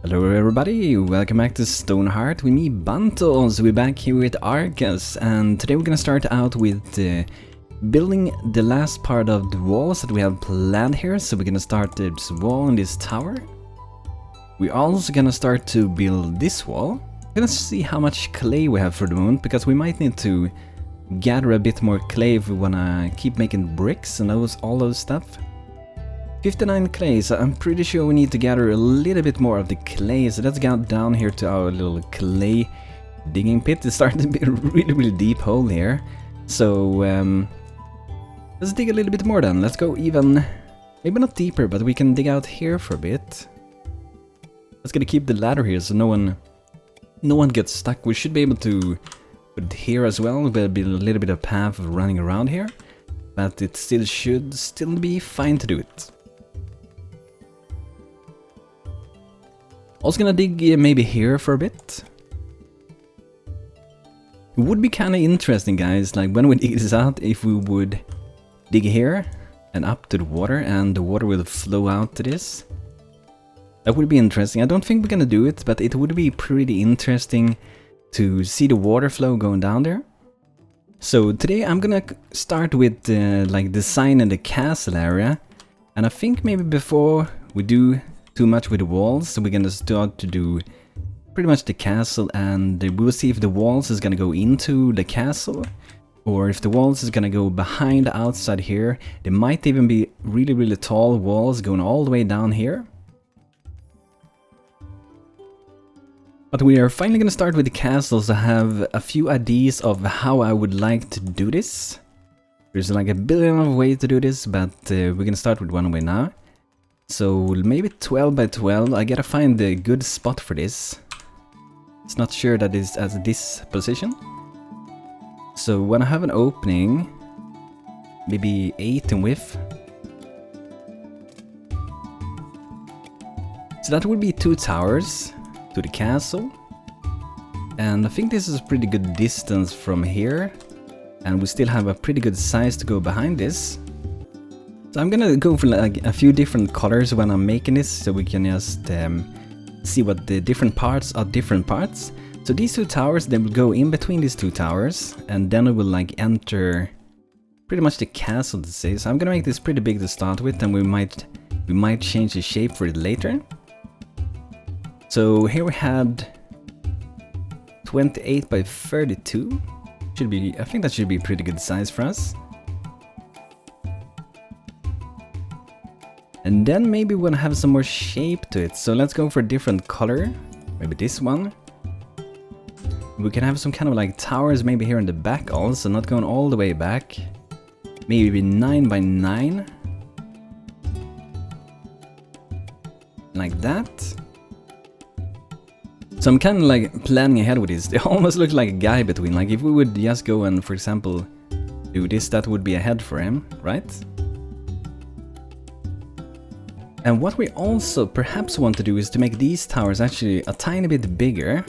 Hello everybody, welcome back to Stonehearth with me, BANTO. So we're back here with Arkas, and today we're gonna start out with building the last part of the walls that we have planned here. So we're gonna start this wall and this tower. We're also gonna start to build this wall. We're gonna see how much clay we have for the moment, because we might need to gather a bit more clay if we wanna keep making bricks and all those stuff. 59 clay, so I'm pretty sure we need to gather a little bit more of the clay, so let's go down here to our little clay digging pit. It's starting to be a really deep hole here, so let's dig a little bit more then. Let's go even, maybe not deeper, but we can dig out here for a bit. Let's gonna keep the ladder here so no one gets stuck. We should be able to put it here as well. There'll be a little bit of path of running around here, but it should still be fine to do it. Also gonna dig maybe here for a bit. It would be kind of interesting, guys, like when we dig this out, if we would dig here and up to the water and the water will flow out to this. That would be interesting. I don't think we're gonna do it, but it would be pretty interesting to see the water flow going down there. So today I'm gonna start with like designing the castle area, and I think maybe before we do too much with the walls, so we're gonna start to do pretty much the castle, and we'll see if the walls is gonna go into the castle or if the walls is gonna go behind the outside here. There might even be really tall walls going all the way down here. But we are finally gonna start with the castles. I have a few ideas of how I would like to do this. There's like a billion of ways to do this, but we're gonna start with one way now. So maybe 12 by 12, I gotta find a good spot for this. It's not sure that it's at this position. So when I have an opening, maybe 8 in width. So that would be 2 towers to the castle. And I think this is a pretty good distance from here. And we still have a pretty good size to go behind this. So I'm gonna go for like a few different colors when I'm making this, so we can just see what the different parts are different parts. So these 2 towers, they will go in between these 2 towers, and then we will like enter pretty much the castle to say. So I'm gonna make this pretty big to start with, and we might change the shape for it later. So here we had 28 by 32. Should be, I think that should be a pretty good size for us. And then maybe we want to have some more shape to it, so let's go for a different color. Maybe this one. We can have some kind of like towers maybe here in the back also, not going all the way back. Maybe 9 by 9. Like that. So I'm kind of like planning ahead with this. They almost look like a guy between, like if we would just go and, for example, do this, that would be a head for him, right? And what we also perhaps want to do is to make these towers actually a tiny bit bigger.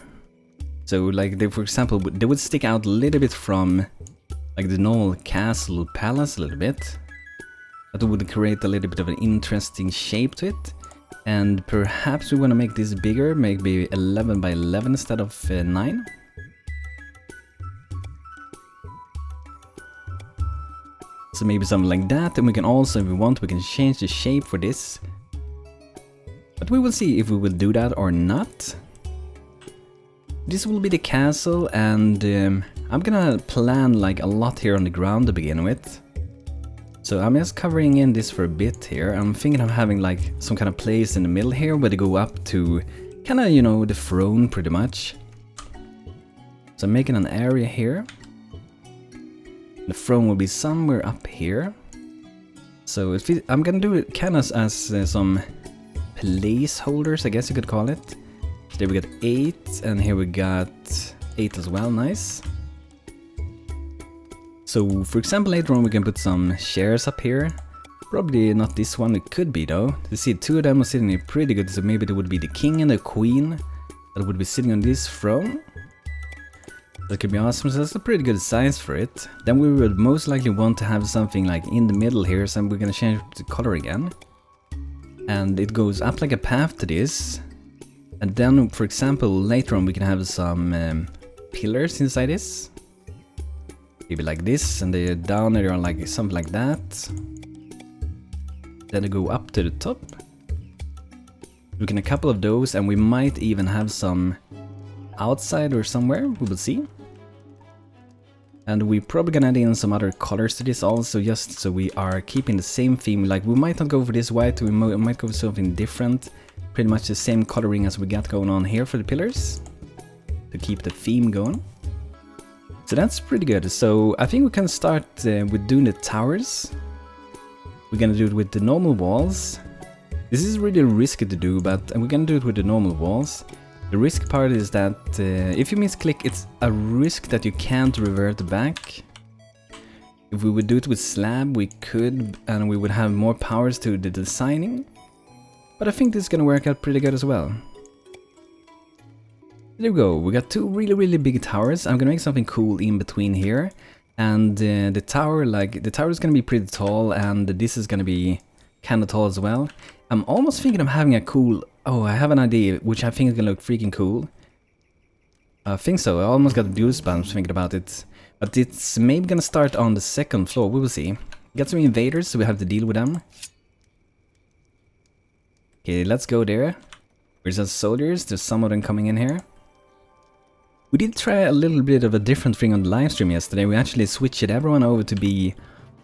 So like they, for example, they would stick out a little bit from like the normal castle palace a little bit. That would create a little bit of an interesting shape to it. And perhaps we want to make this bigger, maybe 11 by 11 instead of 9. So maybe something like that, and we can also, if we want, we can change the shape for this. But we will see if we will do that or not. This will be the castle, and I'm gonna plan like a lot here on the ground to begin with. So I'm just covering in this for a bit here. I'm thinking of having like some kind of place in the middle here where they go up to kind of, you know, the throne pretty much. So I'm making an area here. The throne will be somewhere up here. So I'm gonna do it kind of as some placeholders, I guess you could call it. So there we got 8, and here we got 8 as well, nice. So for example, later on we can put some chairs up here. Probably not this one, it could be though. You see 2 of them are sitting here pretty good, so maybe there would be the king and the queen that would be sitting on this throne. That could be awesome, so that's a pretty good size for it. Then we would most likely want to have something like in the middle here, so we're gonna change the color again. And it goes up like a path to this. And then, for example, later on we can have some pillars inside this. Maybe like this, and they're down there on like something like that. Then they go up to the top. We can a couple of those, and we might even have some outside or somewhere, we will see. And we're probably gonna add in some other colors to this also, just so we are keeping the same theme. Like, we might not go for this white, we might go for something different. Pretty much the same coloring as we got going on here for the pillars, to keep the theme going. So that's pretty good. So I think we can start with doing the towers. We're gonna do it with the normal walls. This is really risky to do, but we're gonna do it with the normal walls. The risk part is that if you misclick, it's a risk that you can't revert back. If we would do it with slab, we could, and we would have more powers to the designing. But I think this is gonna work out pretty good as well. There we go, we got two really big towers. I'm gonna make something cool in between here. And the tower is gonna be pretty tall, and this is gonna be kinda tall as well. I'm almost thinking of having a cool... Oh, I have an idea, which I think is gonna look freaking cool. I think so, I almost got goosebumps thinking about it. But it's maybe gonna start on the second floor, we will see. Got some invaders, so we have to deal with them. Okay, let's go there. Where's the soldiers? There's some of them coming in here. We did try a little bit of a different thing on the live stream yesterday. We actually switched everyone over to be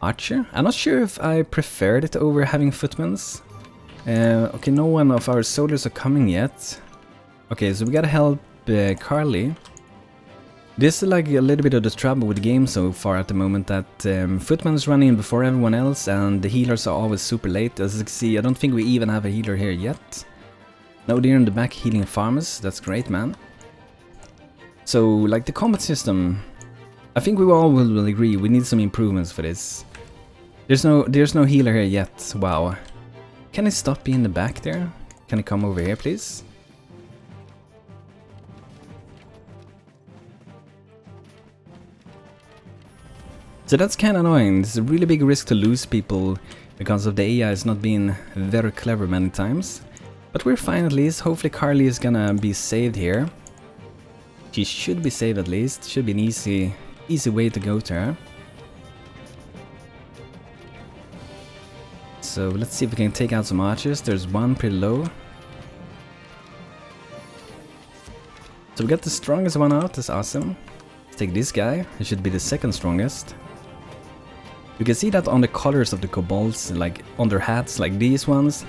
archer. I'm not sure if I preferred it over having footmans. Okay, no one of our soldiers are coming yet. Okay, so we gotta help Carly. This is like a little bit of the trouble with the game so far at the moment, that footman's running in before everyone else, and the healers are always super late. As you can see, I don't think we even have a healer here yet. No, they're in the back healing farmers. That's great, man. So, like the combat system, I think we all will agree we need some improvements for this. There's no healer here yet. Wow. Can I stop being in the back there? Can I come over here, please? So that's kind of annoying. It's a really big risk to lose people because of the AI is not being very clever many times. But we're fine at least. Hopefully Carly is gonna be saved here. She should be saved at least. Should be an easy way to go to her. So let's see if we can take out some archers. There's one pretty low. So we got the strongest one out. That's awesome. Let's take this guy. He should be the second strongest. You can see that on the colors of the kobolds, like on their hats, like these ones.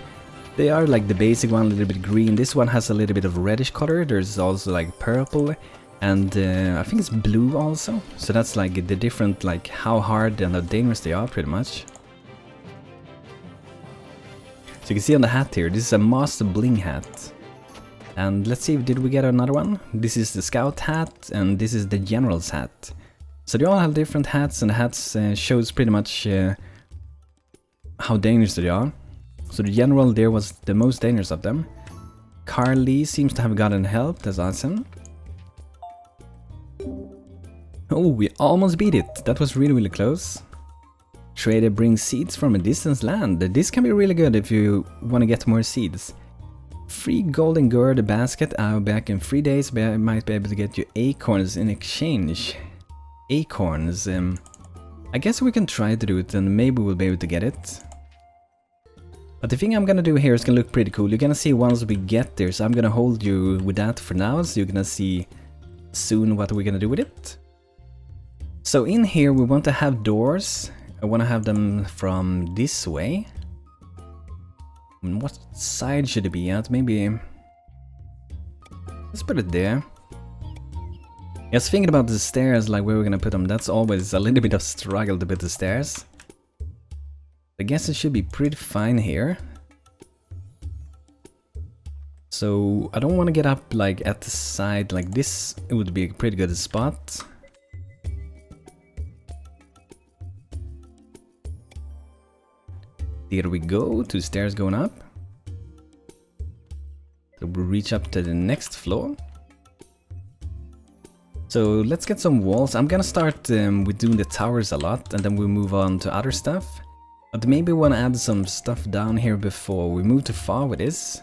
They are like the basic one, a little bit green. This one has a little bit of reddish color. There's also like purple, and I think it's blue also. So that's like the different, like how hard and how dangerous they are, pretty much. So you can see on the hat here, this is a Master Bling hat. And let's see, did we get another one? This is the Scout hat, and this is the General's hat. So they all have different hats, and the hats shows pretty much how dangerous they are. So the General there was the most dangerous of them. Carly seems to have gotten help, that's awesome. Oh, we almost beat it. That was really close. Trader brings seeds from a distant land. This can be really good if you want to get more seeds. Free golden gourd basket. I'll be back in 3 days, but I might be able to get you acorns in exchange. Acorns. I guess we can try to do it and maybe we'll be able to get it. But the thing I'm gonna do here is gonna look pretty cool. You're gonna see once we get there, so I'm gonna hold you with that for now, so you're gonna see soon what we're gonna do with it. So in here we want to have doors. I want to have them from this way. And what side should it be at? Maybe... let's put it there. I was thinking about the stairs, like where we're gonna put them. That's always a little bit of struggle to put the stairs. I guess it should be pretty fine here. So I don't want to get up like at the side like this. It would be a pretty good spot. There we go, 2 stairs going up. So we'll reach up to the next floor. So let's get some walls. I'm gonna start with doing the towers a lot, and then we'll move on to other stuff. But maybe we want to add some stuff down here before we move too far with this.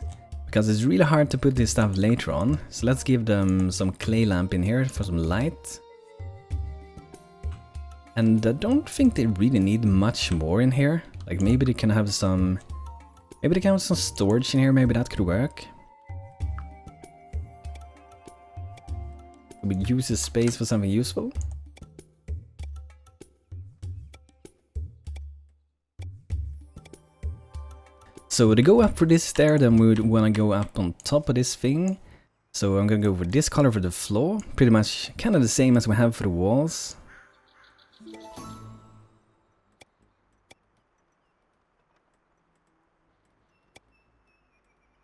because it's really hard to put this stuff later on. So let's give them some clay lamp in here for some light. And I don't think they really need much more in here. Like maybe they can have some... Maybe they can have some storage in here, maybe that could work. We use the space for something useful. So to go up for this stair, then we would want to go up on top of this thing. So I'm gonna go for this color for the floor. Pretty much kind of the same as we have for the walls.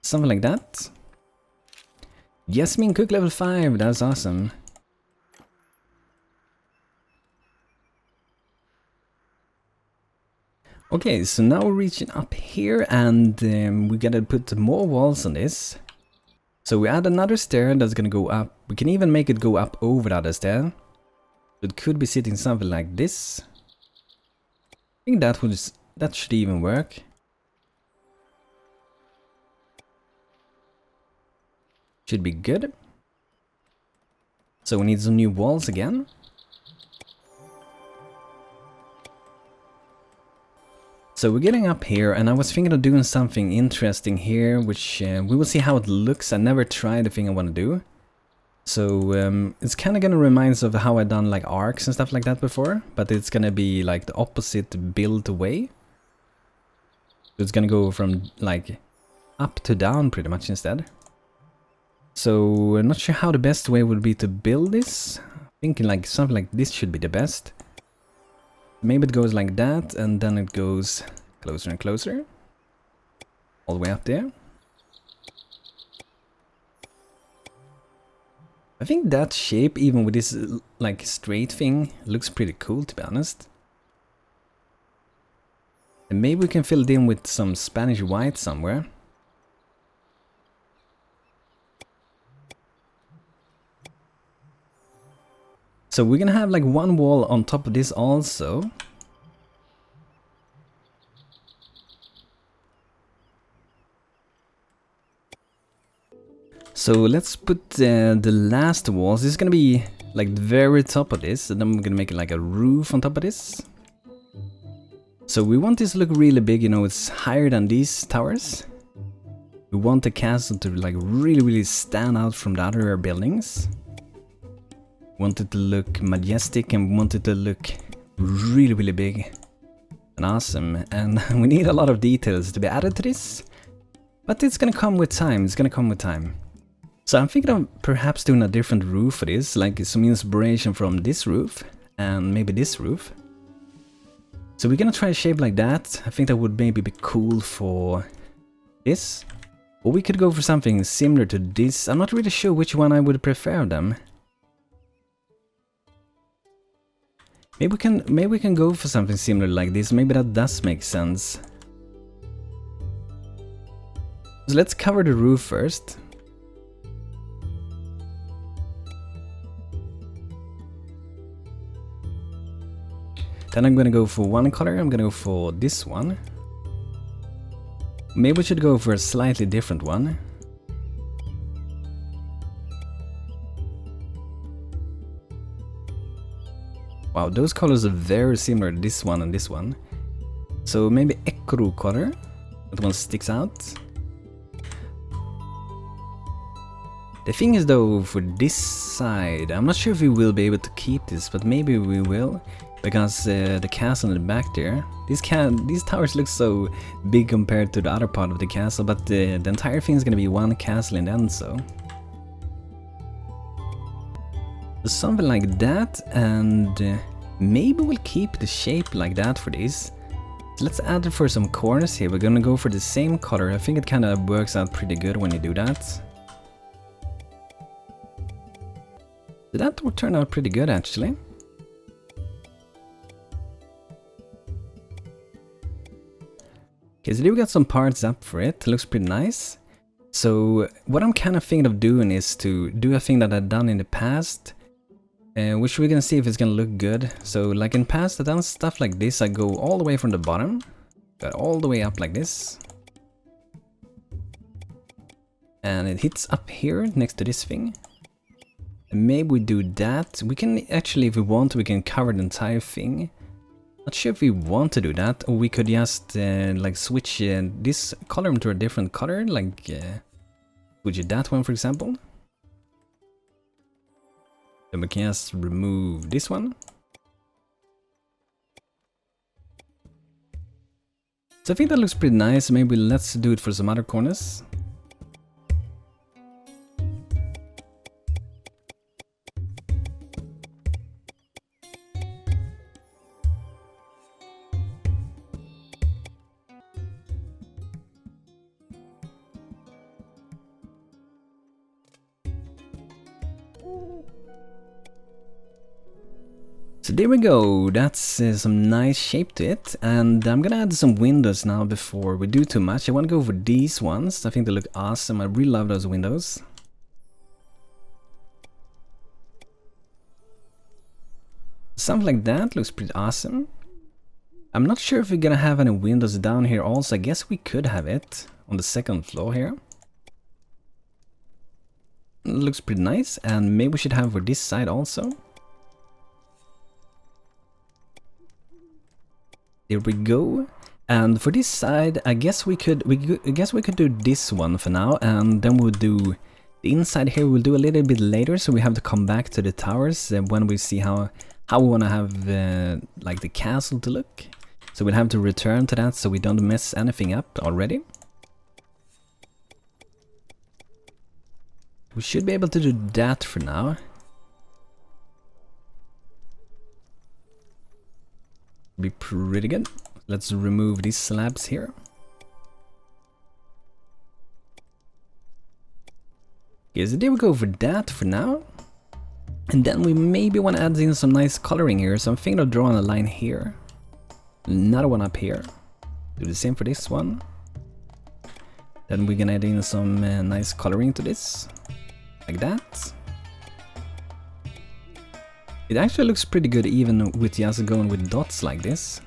Something like that. Yasmin Cook level 5, that's awesome. Okay, so now we're reaching up here and we gotta put more walls on this. So we add another stair that's gonna go up. We can even make it go up over the other stair. It could be sitting something like this. I think that should even work. Should be good. So we need some new walls again. So we're getting up here and I was thinking of doing something interesting here, which we will see how it looks. I never tried the thing I want to do. So it's kind of going to remind us of how I done like arcs and stuff like that before, but it's going to be like the opposite build way. So it's going to go from like up to down pretty much instead. So I'm not sure how the best way would be to build this. Thinking like something like this should be the best. Maybe it goes like that and then it goes closer and closer. All the way up there. I think that shape, even with this like straight thing, looks pretty cool to be honest. And maybe we can fill it in with some Spanish white somewhere. So we're gonna have like one wall on top of this also. So let's put the last walls. This is gonna be like the very top of this, and then we're gonna make it like a roof on top of this. So we want this to look really big, you know, it's higher than these towers. We want the castle to like really stand out from the other buildings. Want it to look majestic and want it to look really big and awesome, and we need a lot of details to be added to this, but it's gonna come with time, it's gonna come with time. So I'm thinking of perhaps doing a different roof for this, like some inspiration from this roof and maybe this roof. So we're gonna try a shape like that. I think that would maybe be cool for this, or we could go for something similar to this. I'm not really sure which one I would prefer them. Maybe we can go for something similar like this. Maybe that does make sense. So let's cover the roof first. Then I'm gonna go for one color. I'm gonna go for this one. Maybe we should go for a slightly different one. Wow, those colors are very similar to this one and this one. So maybe Ekru color. That one sticks out. The thing is though, for this side, I'm not sure if we will be able to keep this, but maybe we will. Because the castle in the back there, these towers look so big compared to the other part of the castle, but the entire thing is going to be one castle in the end, so. Something like that, and maybe we'll keep the shape like that for this. So let's add it for some corners here. We're gonna go for the same color. I think it kind of works out pretty good when you do that. So that would turn out pretty good actually. Okay, so we got some parts up for it. Looks pretty nice. So what I'm kind of thinking of doing is to do a thing that I've done in the past. Which we're gonna see if it's gonna look good. So like in past I've done stuff like this. I go all the way from the bottom, got all the way up like this. And it hits up here next to this thing. And maybe we do that. We can actually, if we want, we can cover the entire thing. Not sure if we want to do that, or we could just like switch this column to a different color, like switch that one for example. Then we can just remove this one. So I think that looks pretty nice. Maybe let's do it for some other corners. So there we go, that's some nice shape to it, and I'm gonna add some windows now before we do too much. I want to go for these ones, I think they look awesome, I really love those windows. Something like that looks pretty awesome. I'm not sure if we're gonna have any windows down here also, I guess we could have it on the second floor here. It looks pretty nice, and maybe we should have for this side also. There we go. And for this side, I guess we could do this one for now, and then we'll do the inside here. We'll do a little bit later, so we have to come back to the towers when we see how we want to have like the castle to look. So we'll have to return to that, so we don't mess anything up already. We should be able to do that for now. Be pretty good. Let's remove these slabs here. Okay, so there we go for that for now. And then we maybe want to add in some nice coloring here, so I'm thinking of drawing a line here. Another one up here. Do the same for this one. Then we're gonna add in some nice coloring to this. Like that. It actually looks pretty good even with just going with dots like this.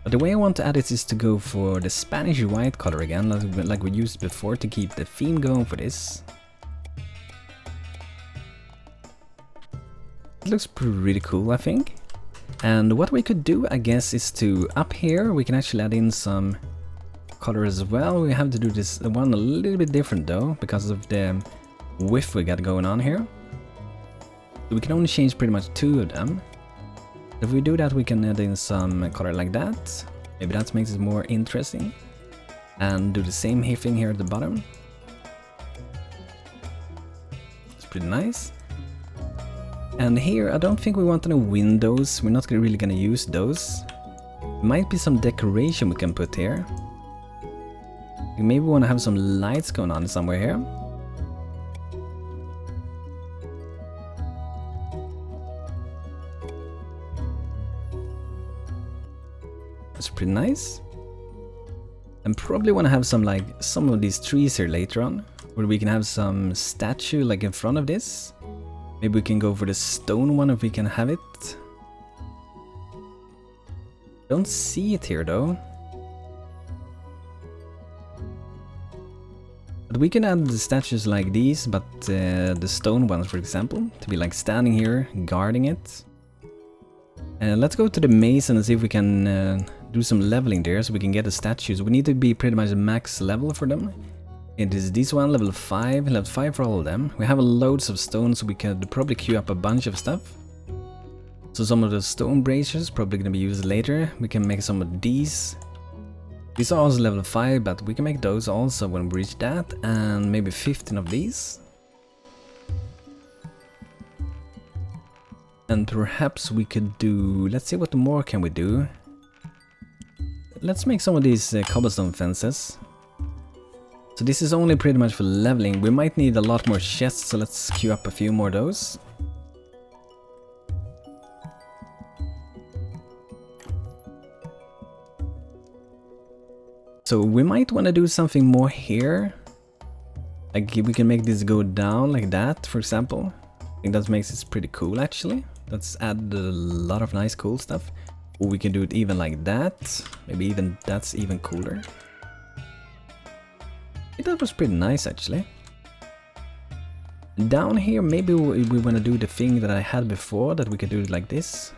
But the way I want to add it is to go for the Spanish white color again, like we used before, to keep the theme going for this. It looks pretty cool, I think. And what we could do, I guess, is to up here we can actually add in some color as well. We have to do this one a little bit different though, because of the width we got going on here. We can only change pretty much 2 of them. If we do that, we can add in some color like that. Maybe that makes it more interesting. And do the same thing here at the bottom. It's pretty nice. And here, I don't think we want any windows. We're not really gonna use those. Might be some decoration we can put here. We maybe want to have some lights going on somewhere here. That's pretty nice. And probably want to have some of these trees here later on, where we can have some statue like in front of this. Maybe we can go for the stone one if we can have it. Don't see it here though. But we can add the statues like these, but the stone ones, for example, to be like standing here guarding it. Let's go to the maze and see if we can do some leveling there, so we can get the statues. We need to be pretty much max level for them. It is this one, level 5 for all of them. We have loads of stones, so we could probably queue up a bunch of stuff. So some of the stone braziers probably gonna be used later. We can make some of these. These are also level 5, but we can make those also when we reach that, and maybe 15 of these. And perhaps we could do, let's see what more can we do. Let's make some of these cobblestone fences. So this is only pretty much for leveling. We might need a lot more chests, so let's queue up a few more of those. So we might want to do something more here. Like we can make this go down like that, for example. I think that makes it pretty cool actually. Let's add a lot of nice cool stuff. Or we can do it even like that. Maybe even that's even cooler. It's pretty nice. And probably want to have some That was pretty nice actually. Down here, maybe we want to do the thing that I had before, that we could do it like this.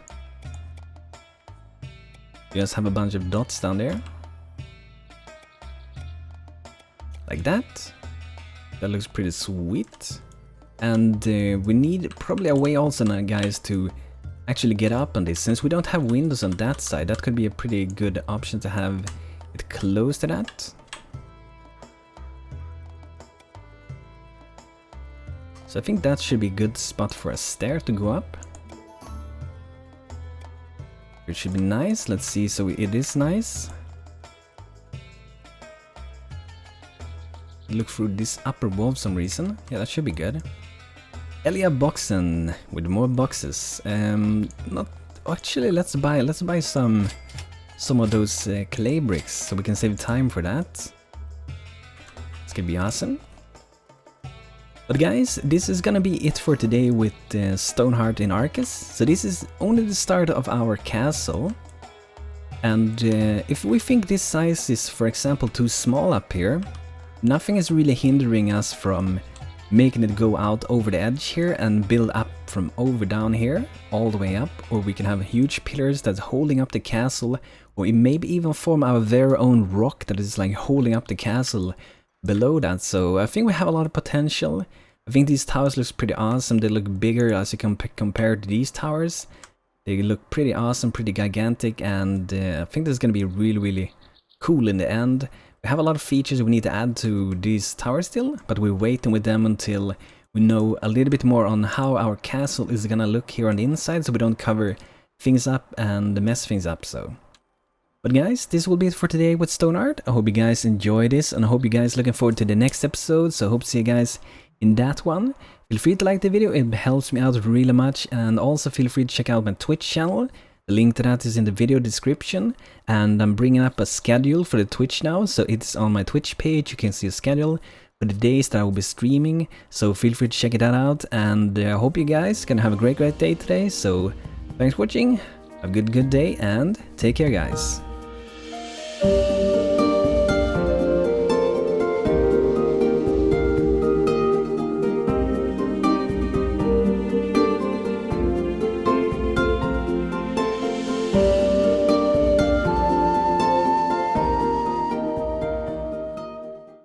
Just have a bunch of dots down there. Like that. That looks pretty sweet. And we need probably a way also now, guys, to actually get up on this. Since we don't have windows on that side, that could be a pretty good option to have it close to that. So I think that should be a good spot for a stair to go up. It should be nice. Let's see. So it is nice. Look through this upper wall for some reason. Yeah, that should be good. Elia boxen with more boxes. Not actually. Let's buy some of those clay bricks so we can save time for that. It's gonna be awesome. But guys, this is gonna be it for today with Stonehearth in Arkas. So this is only the start of our castle. And if we think this size is, for example, too small up here, nothing is really hindering us from making it go out over the edge here and build up from over down here all the way up. Or we can have huge pillars that's holding up the castle, or maybe even form our very own rock that is like holding up the castle below that. So I think we have a lot of potential. I think these towers look pretty awesome. They look bigger as you compare to these towers. They look pretty awesome, pretty gigantic, and I think this is gonna be really cool in the end. We have a lot of features we need to add to these towers still, but we're waiting with them until we know a little bit more on how our castle is gonna look here on the inside, so we don't cover things up and mess things up. So, but guys, this will be it for today with Stonehearth. I hope you guys enjoy this, and I hope you guys looking forward to the next episode. So I hope to see you guys in that one. Feel free to like the video, it helps me out really much, and also feel free to check out my Twitch channel. The link to that is in the video description, and I'm bringing up a schedule for the Twitch now, so it's on my Twitch page. You can see a schedule for the days that I will be streaming, so feel free to check that out, and I hope you guys can have a great day today. So thanks for watching, have a good day, and take care guys.